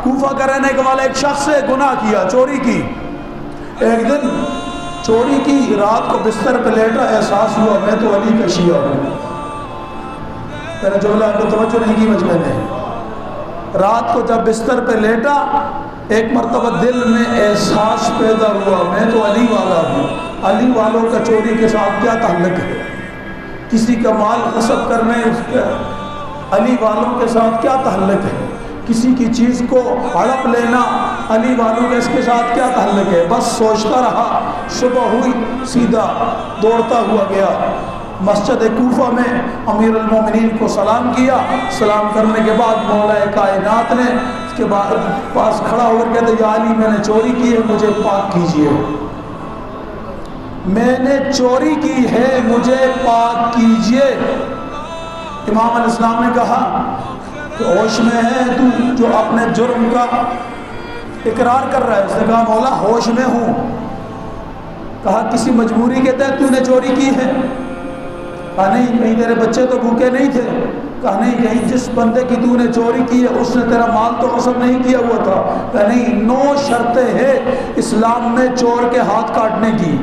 کوفہ کا رہنے والا ایک شخص سے گناہ کیا، چوری کی. ایک دن چوری کی، رات کو بستر پہ لیٹا، احساس ہوا میں تو علی کا شیعہ ہوں. میرا جملہ آپ کو توجہ نہیں کی مجھ میں نے. رات کو جب بستر پہ لیٹا، ایک مرتبہ دل میں احساس پیدا ہوا میں تو علی والا ہوں. علی والوں کا چوری کے ساتھ کیا تعلق ہے؟ کسی کا مال غصب کرنے اس کا علی والوں کے ساتھ کیا تعلق ہے؟ کسی کی چیز کو ہڑپ لینا علی والوں کا اس کے ساتھ کیا تعلق ہے؟ بس سوچتا رہا. صبح ہوئی، سیدھا دوڑتا ہوا گیا مسجد کوفہ میں، امیر المومنین کو سلام کیا. سلام کرنے کے بعد مولا کائنات نے اس کے بعد پاس کھڑا ہو کر کہتے یا علی میں نے چوری کی ہے، مجھے پاک کیجئے. میں نے چوری کی ہے، مجھے پاک کیجئے. امام علیہ السلام نے کہا کہ ہوش میں ہے تو جو اپنے جرم کا اقرار کر رہا ہے؟ اس نے کہا مولا ہوش میں ہوں. کہا کسی مجبوری کے تحت تو نے چوری کی ہے؟ کہا نہیں، کہیں تیرے بچے تو بھوکے نہیں تھے؟ کہا نہیں، کہیں جس بندے کی تو نے چوری کی ہے اس نے تیرا مال تو غصب نہیں کیا ہوا تھا؟ کہا نہیں. 9 شرطیں ہیں اسلام میں چور کے ہاتھ کاٹنے کی.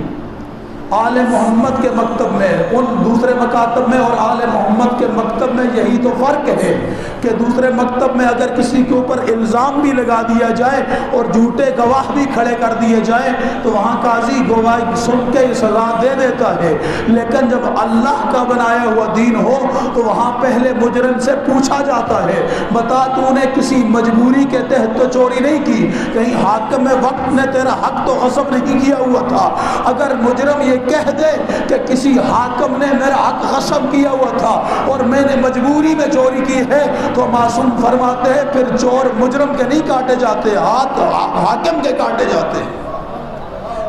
آل محمد کے مکتب میں، ان دوسرے مکاتب میں اور آل محمد کے مکتب میں یہی تو فرق ہے کہ دوسرے مکتب میں اگر کسی کے اوپر الزام بھی لگا دیا جائے اور جھوٹے گواہ بھی کھڑے کر دیے جائیں تو وہاں قاضی گواہی سن کے سزا دے دیتا ہے. لیکن جب اللہ کا بنایا ہوا دین ہو تو وہاں پہلے مجرم سے پوچھا جاتا ہے بتا تو نے کسی مجبوری کے تحت تو چوری نہیں کی؟ کہیں حاکم وقت نے تیرا حق تو غصب نہیں کیا ہوا تھا؟ اگر مجرم یہ کہہ دے کہ کسی حاکم نے میرا حق غصب کیا ہوا تھا اور میں نے مجبوری میں چوری کی ہے تو معصوم فرماتے ہیں پھر چور مجرم کے نہیں کاٹے جاتے، ہاتھ حاکم کے کاٹے جاتے.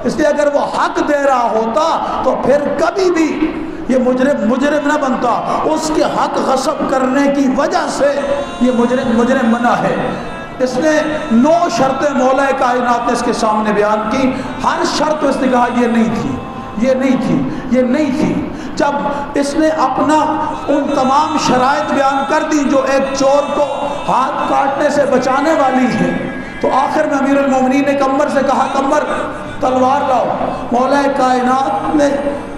اس لیے اگر وہ حق دے رہا ہوتا تو پھر کبھی بھی یہ مجرم نہ بنتا. اس کے حق غصب کرنے کی وجہ سے یہ مجرم بنا ہے. اس نے 9 شرطیں مولا کائنات نے اس کے سامنے بیان کی. ہر شرط اس نے کہا یہ نہیں تھی، یہ نہیں تھی، یہ نہیں تھی. جب اس نے اپنا ان تمام شرائط بیان کر دی جو ایک چور کو ہاتھ کاٹنے سے بچانے والی ہے تو آخر میں امیر المومنین نے قمر سے کہا قمر تلوار لاؤ. مولا کائنات نے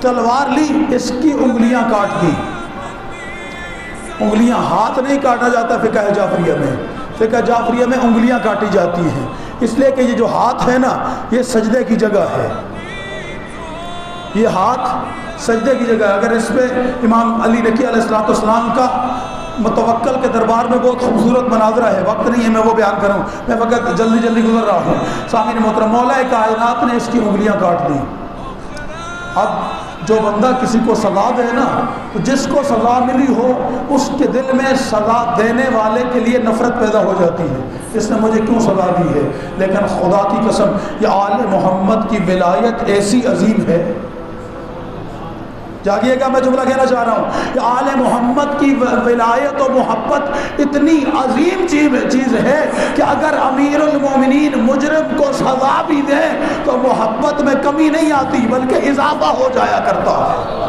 تلوار لی، اس کی انگلیاں کاٹ دی. انگلیاں، ہاتھ نہیں کاٹا جاتا فقہ جعفریہ میں. فقہ جعفریہ میں انگلیاں کاٹی جاتی ہیں اس لیے کہ یہ جو ہاتھ ہے نا یہ سجدے کی جگہ ہے. یہ ہاتھ سجدے کی جگہ ہے. اگر اس پہ امام علی نقی علیہ السلام کا متوکل کے دربار میں بہت خوبصورت مناظرہ ہے، وقت نہیں ہے میں وہ بیان کروں، میں وقت جلدی گزر رہا ہوں. سامعین محترم، مولا کائنات نے اس کی انگلیاں کاٹ دی. اب جو بندہ کسی کو سزا دے نا تو جس کو سزا ملی ہو اس کے دل میں سزا دینے والے کے لیے نفرت پیدا ہو جاتی ہے، اس نے مجھے کیوں سزا دی ہے. لیکن خدا کی قسم یہ آل محمد کی ولایت ایسی عظیم ہے. جاگیے گا، میں جملہ کہنا چاہ رہا ہوں کہ آل محمد کی ولایت و محبت اتنی عظیم چیز ہے کہ اگر امیر المومنین مجرم کو سزا بھی دے تو محبت میں کمی نہیں آتی بلکہ اضافہ ہو جایا کرتا ہے.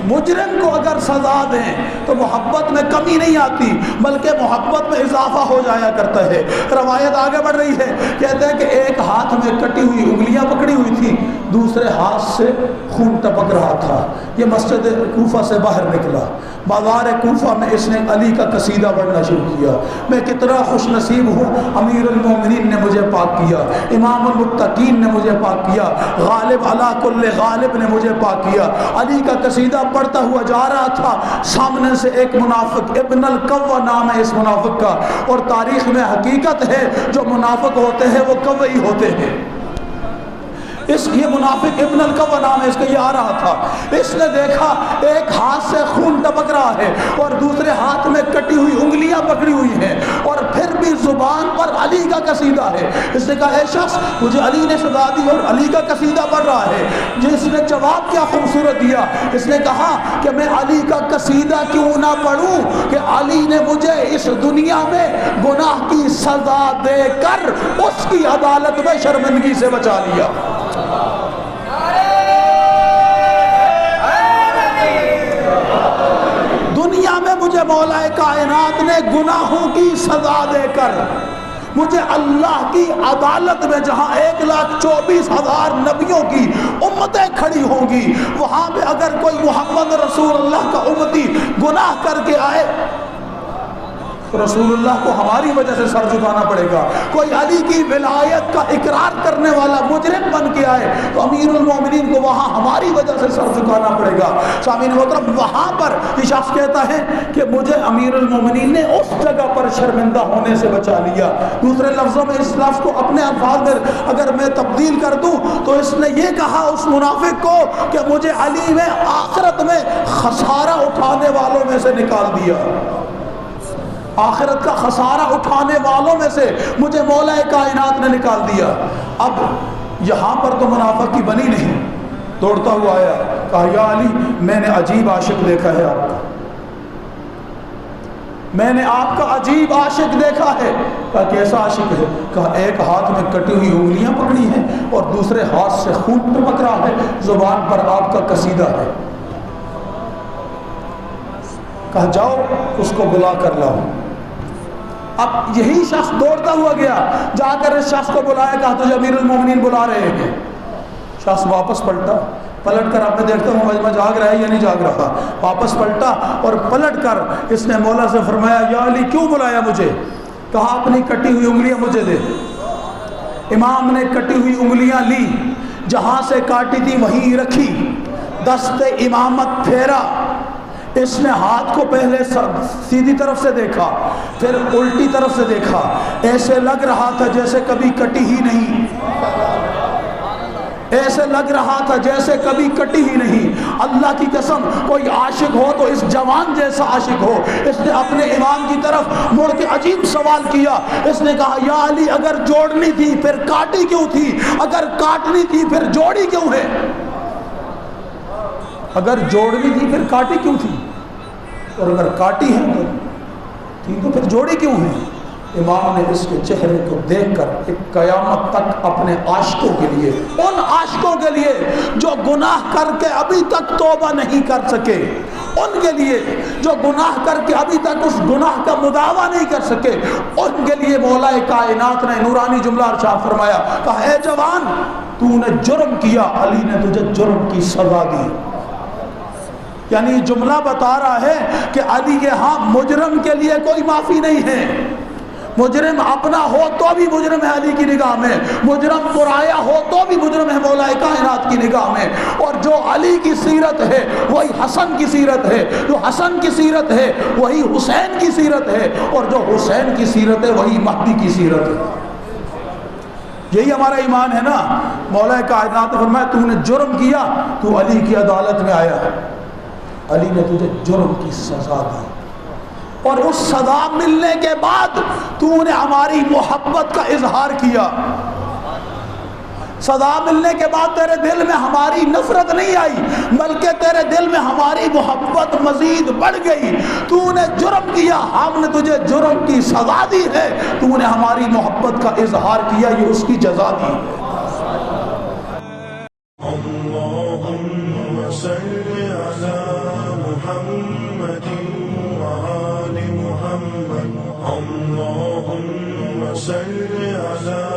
مجرم کو اگر سزا دیں تو محبت میں کمی نہیں آتی بلکہ محبت میں اضافہ ہو جایا کرتا ہے. روایت آگے بڑھ رہی ہے، کہتے ہیں کہ ایک ہاتھ میں کٹی ہوئی انگلیاں پکڑی ہوئی تھی، دوسرے ہاتھ سے خون ٹپک رہا تھا. یہ مسجد کوفہ سے باہر نکلا، بازار کوفہ میں اس نے علی کا قصیدہ پڑھنا شروع کیا. میں کتنا خوش نصیب ہوں، امیر المومنین نے مجھے پاک کیا، امام المتقین نے مجھے پاک کیا، غالب علی کل غالب نے مجھے پاک کیا. علی کا قصیدہ پڑھتا ہوا جا رہا تھا، سامنے سے ایک منافق، ابن القوہ نام ہے اس منافق کا، اور تاریخ میں حقیقت ہے جو منافق ہوتے ہیں وہ قوی ہوتے ہیں. یہ منافق ابن القوہ نام ہے اس کا، یہ آ رہا تھا. اس نے دیکھا ایک ہاتھ سے خون ٹپک رہا ہے اور دوسرے ہاتھ میں کٹی ہوئی انگلیاں پکڑی ہوئی ہیں اور پھر بھی زبان پر علی کا قصیدہ ہے. اس نے کہا اے شخص مجھے علی نے سزا دی اور علی کا قصیدہ پڑھ رہا ہے. جس نے جواب کیا خوبصورت دیا، اس نے کہا کہ میں علی کا قصیدہ کیوں نہ پڑھوں کہ علی نے مجھے اس دنیا میں گناہ کی سزا دے کر اس کی عدالت میں شرمندگی سے بچا لیا. دنیا میں مجھے مجھے مولا کائنات نے گناہوں کی سزا دے کر مجھے اللہ کی عدالت میں جہاں 1,24,000 نبیوں کی امتیں کھڑی ہوں گی وہاں پہ اگر کوئی محمد رسول اللہ کا امتی گناہ کر کے آئے تو رسول اللہ کو ہماری وجہ سے سر جھکانا پڑے گا. کوئی علی کی ولایت کا اقرار کرنے والا مجرم بن کے آئے تو امیر المومنین کو وہاں ہماری وجہ سے سر جھکانا پڑے گا. سامعین محترم وہاں پر یہ شخص کہتا ہے کہ مجھے امیر المومنین نے اس جگہ پر شرمندہ ہونے سے بچا لیا. دوسرے لفظوں میں اس لفظ کو اپنے الفاظ میں اگر میں تبدیل کر دوں تو اس نے یہ کہا اس منافق کو کہ مجھے علی میں آخرت میں خسارہ اٹھانے والوں میں سے نکال دیا. آخرت کا خسارہ اٹھانے والوں میں سے مجھے مولا کائنات نے نکال دیا. اب یہاں پر تو منافق کی بنی نہیں, دوڑتا ہوا آیا, کہا یا علی میں نے عجیب عاشق دیکھا ہے آپ کا, میں نے آپ کا عجیب عاشق دیکھا ہے. کہا کیسا عاشق ہے؟ کہا ایک ہاتھ میں کٹی ہوئی انگلیاں پکڑی ہیں اور دوسرے ہاتھ سے خون ٹپک رہا ہے, زبان پر آپ کا قصیدہ ہے. کہا جاؤ اس کو بلا کر لاؤ. اب یہی شخص دوڑتا ہوا گیا, جا کر اس شخص کو بلایا, کہا تجھے امیر المومنین بلا رہے ہیں. شخص واپس پلٹ کر آپ نے دیکھتا ہوں مجمع جاگ رہا ہے یا نہیں جاگ رہا. واپس پلٹا اور پلٹ کر اس نے مولا سے فرمایا یا علی کیوں بلایا مجھے؟ کہا اپنی کٹی ہوئی انگلیاں مجھے دے. امام نے کٹی ہوئی انگلیاں لی, جہاں سے کاٹی تھی وہیں رکھی, دست امامت پھیرا. اس نے ہاتھ کو پہلے سیدھی طرف سے دیکھا, پھر الٹی طرف سے دیکھا, ایسے لگ رہا تھا جیسے کبھی کٹی ہی نہیں, ایسے لگ رہا تھا جیسے کبھی کٹی ہی نہیں. اللہ کی قسم کوئی عاشق ہو تو اس جوان جیسا عاشق ہو. اس نے اپنے امام کی طرف مڑ کے عجیب سوال کیا. اس نے کہا یا علی اگر جوڑنی تھی پھر کاٹی کیوں تھی؟ اگر کاٹنی تھی پھر جوڑی کیوں ہے؟ اگر جوڑنی تھی پھر کاٹی کیوں تھی؟ اور اگر کاٹی ہے تو پھر جوڑی کیوں ہے؟ امام نے اس کے چہرے کو دیکھ کر ایک قیامت تک اپنے عاشقوں کے لیے, ان عاشقوں کے لیے جو گناہ کر کے ابھی تک توبہ نہیں کر سکے, ان کے لیے جو گناہ کر کے ابھی تک اس گناہ کا مداوع نہیں کر سکے, ان کے لیے مولا کائنات نے نورانی جملہ ارشاد فرمایا, کہا اے جوان تو نے جرم کیا, علی نے تجھے جرم کی سزا دی. یعنی جملہ بتا رہا ہے کہ علی کے ہاں مجرم کے لیے کوئی معافی نہیں ہے. مجرم اپنا ہو تو بھی مجرم ہے علی کی نگاہ میں, مجرم پرایا ہو تو بھی مجرم ہے مولا کائنات کی نگاہ میں. اور جو علی کی سیرت ہے وہی حسن کی سیرت ہے, جو حسن کی سیرت ہے وہی حسین کی سیرت ہے, اور جو حسین کی سیرت ہے وہی مہدی کی سیرت ہے. یہی ہمارا ایمان ہے نا. مولا کائنات نے فرمایا تو نے جرم کیا, تو علی کی عدالت میں آیا, علی نے تجھے جرم کی سزا دی, اور اس سزا ملنے کے بعد تو نے ہماری محبت کا اظہار کیا. سزا ملنے کے بعد تیرے دل میں ہماری نفرت نہیں آئی, بلکہ تیرے دل میں ہماری محبت مزید بڑھ گئی. تو نے جرم کیا, ہم نے تجھے جرم کی سزا دی ہے, تو نے ہماری محبت کا اظہار کیا, یہ اس کی جزا دی. اللہم صلی علی محمد وآل محمد. اللہم صلی علی